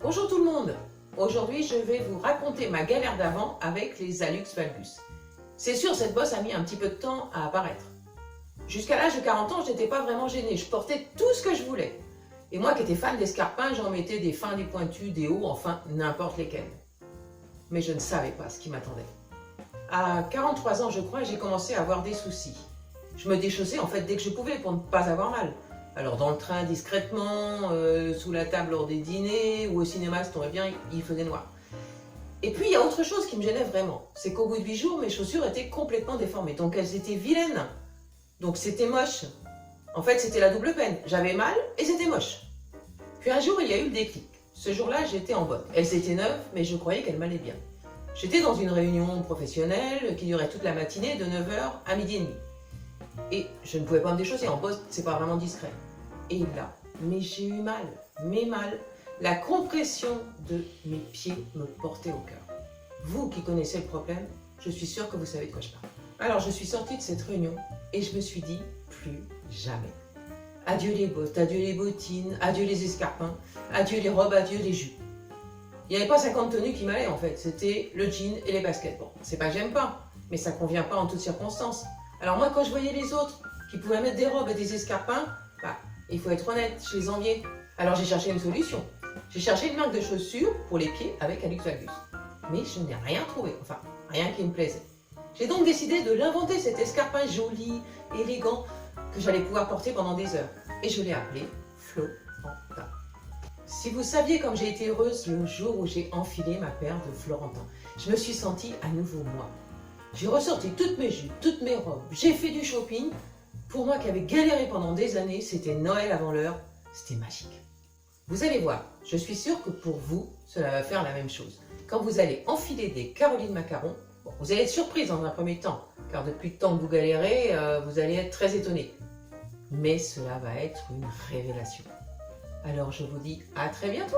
Bonjour tout le monde. Aujourd'hui, je vais vous raconter ma galère d'avant avec les hallux valgus. C'est sûr, cette bosse a mis un petit peu de temps à apparaître. Jusqu'à l'âge de 40 ans, je n'étais pas vraiment gênée. Je portais tout ce que je voulais. Et moi qui étais fan d'escarpins, j'en mettais des fins, des pointus, des hauts, enfin n'importe lesquels. Mais je ne savais pas ce qui m'attendait. À 43 ans, je crois, j'ai commencé à avoir des soucis. Je me déchaussais en fait dès que je pouvais pour ne pas avoir mal. Alors dans le train discrètement, sous la table lors des dîners ou au cinéma, ça tombait bien, il faisait noir. Et puis il y a autre chose qui me gênait vraiment, c'est qu'au bout de 8 jours, mes chaussures étaient complètement déformées, donc elles étaient vilaines, donc c'était moche. En fait c'était la double peine, j'avais mal et c'était moche. Puis un jour il y a eu le déclic, ce jour-là j'étais en bottes, elles étaient neuves mais je croyais qu'elles m'allaient bien. J'étais dans une réunion professionnelle qui durait toute la matinée de 9 h à midi et demi. Et je ne pouvais pas me déchausser, en bottes c'est pas vraiment discret. Et là, mais j'ai eu mal, mais mal. La compression de mes pieds me portait au cœur. Vous qui connaissez le problème, je suis sûre que vous savez de quoi je parle. Alors je suis sortie de cette réunion et je me suis dit, plus jamais. Adieu les bottes, adieu les bottines, adieu les escarpins, adieu les robes, adieu les jupes. Il n'y avait pas 50 tenues qui m'allaient en fait, c'était le jean et les baskets. Bon, c'est pas que j'aime pas, mais ça convient pas en toutes circonstances. Alors moi quand je voyais les autres qui pouvaient mettre des robes et des escarpins, il faut être honnête, je les enviais. Alors j'ai cherché une solution. J'ai cherché une marque de chaussures pour les pieds avec hallux valgus. Mais je n'ai rien trouvé, enfin rien qui me plaisait. J'ai donc décidé de l'inventer, cet escarpin joli, élégant, que j'allais pouvoir porter pendant des heures. Et je l'ai appelé Florentin. Si vous saviez comme j'ai été heureuse le jour où j'ai enfilé ma paire de Florentin, je me suis sentie à nouveau moi. J'ai ressorti toutes mes jupes, toutes mes robes, j'ai fait du shopping. Pour moi qui avais galéré pendant des années, c'était Noël avant l'heure, c'était magique. Vous allez voir, je suis sûre que pour vous, cela va faire la même chose. Quand vous allez enfiler des Caroline Macaron, bon, vous allez être surprise dans un premier temps, car depuis le temps que vous galérez, vous allez être très étonné. Mais cela va être une révélation. Alors je vous dis à très bientôt.